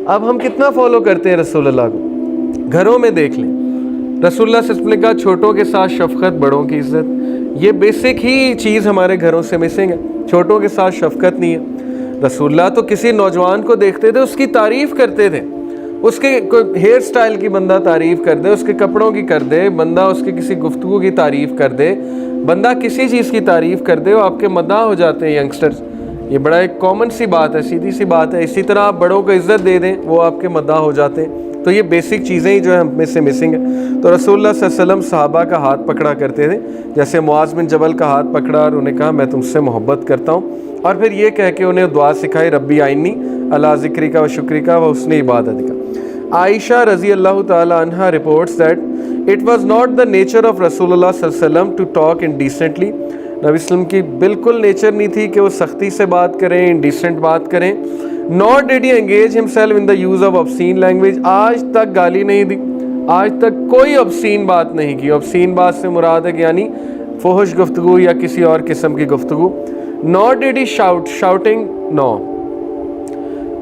اب ہم کتنا فالو کرتے ہیں رسول اللہ کو؟ گھروں میں دیکھ لیں، رسول اللہ صلی اللہ علیہ وسلم نے کہا چھوٹوں کے ساتھ شفقت، بڑوں کی عزت. یہ بیسک ہی چیز ہمارے گھروں سے مسنگ ہے. چھوٹوں کے ساتھ شفقت نہیں ہے. رسول اللہ تو کسی نوجوان کو دیکھتے تھے، اس کی تعریف کرتے تھے. اس کے ہیئر سٹائل کی بندہ تعریف کر دے، اس کے کپڑوں کی کر دے بندہ، اس کے کسی گفتگو کی تعریف کر دے بندہ، کسی چیز کی تعریف کر دے، وہ آپ کے مداح ہو جاتے ہیں ینگسٹرز. یہ بڑا ایک کامن سی بات ہے، سیدھی سی بات ہے. اسی طرح آپ بڑوں کو عزت دے دیں، وہ آپ کے مداح ہو جاتے ہیں. تو یہ بیسک چیزیں ہی جو ہے ہم میں سے مسنگ ہے. تو رسول اللہ صلی اللہ علیہ وسلم صحابہ کا ہاتھ پکڑا کرتے تھے، جیسے معاذ بن جبل کا ہاتھ پکڑا اور انہیں کہا میں تم سے محبت کرتا ہوں، اور پھر یہ کہہ کے انہیں دعا سکھائی ربی آئینی اللہ ذکری کا و شکری کا و حسن عبادت کا. عائشہ رضی اللہ تعالی عنہ reports that it was not the nature of رسول اللہ صلی اللہ علیہ وسلم to talk indecently. نبی وسلم کی بالکل نیچر نہیں تھی کہ وہ سختی سے بات کریں، انڈیسنٹ بات کریں. Nor did he engage himself in the use of obscene language. آج تک گالی نہیں دی، آج تک کوئی obscene بات نہیں کی. obscene بات سے مراد ہے کہ یعنی فحش گفتگو یا کسی اور قسم کی گفتگو. Nor did he shout. shouting no.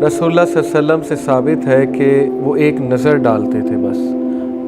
رسول اللہ صلی اللہ علیہ وسلم سے ثابت ہے کہ وہ ایک نظر ڈالتے تھے بس،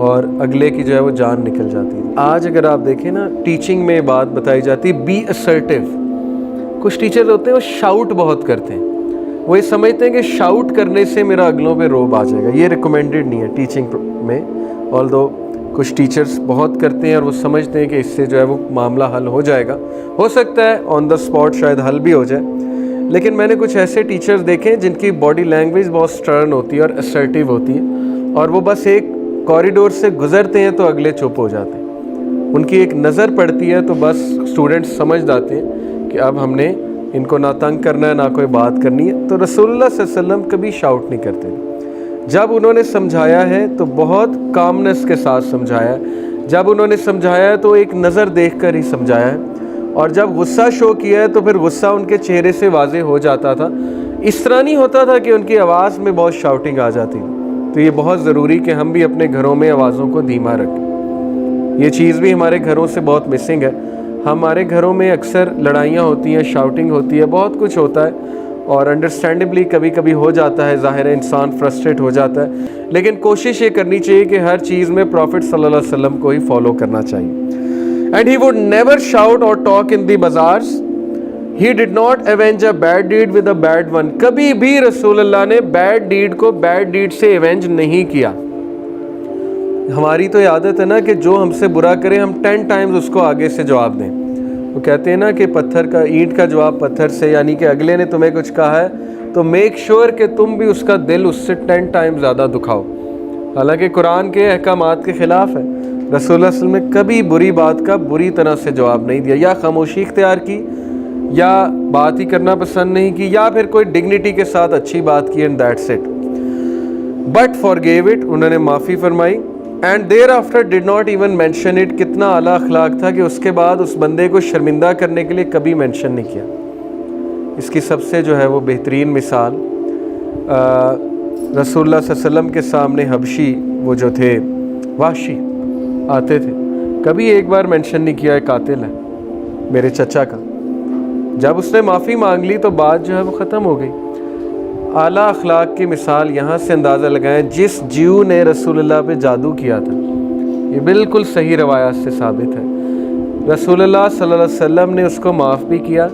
اور اگلے کی جو ہے وہ جان نکل جاتی تھی. آج اگر آپ دیکھیں نا، ٹیچنگ میں بات بتائی جاتی بی اسرٹیو. کچھ ٹیچر ہوتے ہیں وہ شاؤٹ بہت کرتے ہیں، وہ یہ سمجھتے ہیں کہ شاؤٹ کرنے سے میرا اگلوں پہ روب آ جائے گا. یہ ریکمینڈڈ نہیں ہے ٹیچنگ میں، آلدو کچھ ٹیچرز بہت کرتے ہیں اور وہ سمجھتے ہیں کہ اس سے جو ہے وہ معاملہ حل ہو جائے گا. ہو سکتا ہے آن دا اسپاٹ شاید حل بھی ہو جائے، لیکن میں نے کچھ ایسے ٹیچرز دیکھے جن کی باڈی لینگویج بہت سٹرن ہوتی ہے اور اسرٹیو ہوتی ہے، اور وہ بس ایک کوریڈور سے گزرتے ہیں تو اگلے چپ ہو جاتے ہیں. ان کی ایک نظر پڑتی ہے تو بس اسٹوڈنٹس سمجھ جاتے ہیں کہ اب ہم نے ان کو نہ تنگ کرنا ہے نہ کوئی بات کرنی ہے. تو رسول اللہ صلی اللہ علیہ وسلم کبھی شاؤٹ نہیں کرتے. جب انہوں نے سمجھایا ہے تو بہت کامنس کے ساتھ سمجھایا ہے. جب انہوں نے سمجھایا ہے تو ایک نظر دیکھ کر ہی سمجھایا ہے، اور جب غصہ شو کیا ہے تو پھر غصہ ان کے چہرے سے واضح ہو جاتا تھا. اس طرح نہیں ہوتا تھا کہ ان کی آواز میں بہت شاؤٹنگ آ جاتی. تو یہ بہت ضروری کہ ہم بھی اپنے گھروں میں آوازوں کو دھیما رکھیں. یہ چیز بھی ہمارے گھروں سے بہت مسنگ ہے. ہمارے گھروں میں اکثر لڑائیاں ہوتی ہیں، شاؤٹنگ ہوتی ہے، بہت کچھ ہوتا ہے، اور انڈرسٹینڈبلی کبھی کبھی ہو جاتا ہے. ظاہر ہے انسان فرسٹریٹ ہو جاتا ہے، لیکن کوشش یہ کرنی چاہیے کہ ہر چیز میں پروفٹ صلی اللہ علیہ وسلم کو ہی فالو کرنا چاہیے. And he would never shout or talk in the bazaars. He did not avenge a bad deed with a bad one. کبھی بھی رسول اللہ نے بیڈ ڈیڈ کو بیڈ ڈیڈ سے ایونج نہیں کیا. ہماری تو عادت ہے نا کہ جو ہم سے برا کرے ہم 10 ٹائمز اس کو آگے سے جواب دیں. وہ کہتے ہیں نا کہ پتھر کا اینٹ کا جواب پتھر سے، یعنی کہ اگلے نے تمہیں کچھ کہا ہے تو میک شور کہ تم بھی اس کا دل اس سے 10 ٹائم زیادہ دکھاؤ. حالانکہ قرآن کے احکامات کے خلاف ہے. رسول اللہ صلی اللہ علیہ وسلم نے کبھی بری بات کا بری طرح سے جواب نہیں دیا، یا خاموشی اختیار کی، یا بات ہی کرنا پسند نہیں کی، یا پھر کوئی ڈگنیٹی کے ساتھ اچھی بات کی and that's it. But forgave it، انہوں نے معافی فرمائی. And thereafter did not even mention it. کتنا اعلیٰ اخلاق تھا کہ اس کے بعد اس بندے کو شرمندہ کرنے کے لیے کبھی مینشن نہیں کیا. اس کی سب سے جو ہے وہ بہترین مثال رسول اللہ صلی اللہ علیہ وسلم کے سامنے حبشی وہ جو تھے وحشی آتے تھے، کبھی ایک بار مینشن نہیں کیا ہے قاتل ہے میرے چچا کا. جب اس نے معافی مانگ لی تو بات جو ہے وہ ختم ہو گئی. اعلیٰ اخلاق کی مثال یہاں سے اندازہ لگائیں. جس جیو نے رسول اللہ پہ جادو کیا تھا، یہ بالکل صحیح روایات سے ثابت ہے، رسول اللہ صلی اللہ علیہ وسلم نے اس کو معاف بھی کیا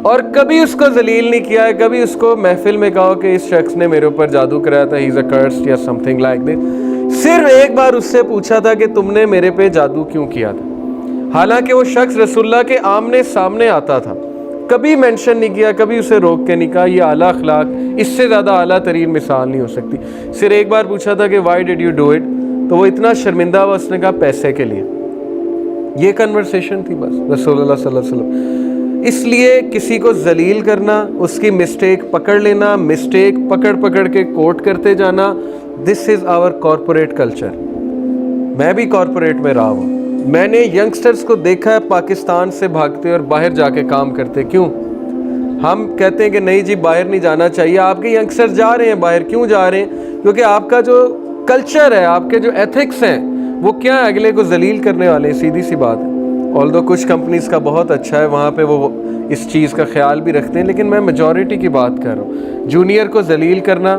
اور کبھی اس کو ذلیل نہیں کیا ہے. کبھی اس کو محفل میں کہا کہ اس شخص نے میرے اوپر جادو کرایا تھا، ہی از اے کرسڈ یا سم تھنگ لائک دس. صرف ایک بار اس سے پوچھا تھا کہ تم نے میرے پہ جادو کیوں کیا تھا، حالانکہ وہ شخص رسول اللہ کے آمنے سامنے آتا تھا. کبھی مینشن نہیں کیا، کبھی اسے روک کے نہیں کہا. یہ اعلیٰ اخلاق، اس سے زیادہ اعلیٰ ترین مثال نہیں ہو سکتی. صرف ایک بار پوچھا تھا کہ why did you do it, تو وہ اتنا شرمندہ ہوا، اس نے کہا پیسے کے لیے. یہ کنورسیشن تھی بس رسول اللہ صلی اللہ علیہ وسلم. اس لیے کسی کو ذلیل کرنا، اس کی مسٹیک پکڑ لینا، مسٹیک پکڑ پکڑ کے کوٹ کرتے جانا، دس از آور کارپوریٹ کلچر. میں بھی کارپوریٹ میں رہا ہوں. میں نے ینگسٹرز کو دیکھا ہے پاکستان سے بھاگتے اور باہر جا کے کام کرتے. کیوں؟ ہم کہتے ہیں کہ نہیں جی باہر نہیں جانا چاہیے. آپ کے ینگسٹر جا رہے ہیں باہر، کیوں جا رہے ہیں؟ کیونکہ آپ کا جو کلچر ہے، آپ کے جو ایتھکس ہیں، وہ کیا ہے؟ اگلے کو ذلیل کرنے والے ہیں. سیدھی سی بات ہے. آلدو کچھ کمپنیز کا بہت اچھا ہے، وہاں پہ وہ اس چیز کا خیال بھی رکھتے ہیں، لیکن میں میجورٹی کی بات کر رہا ہوں. جونیئر کو ذلیل کرنا،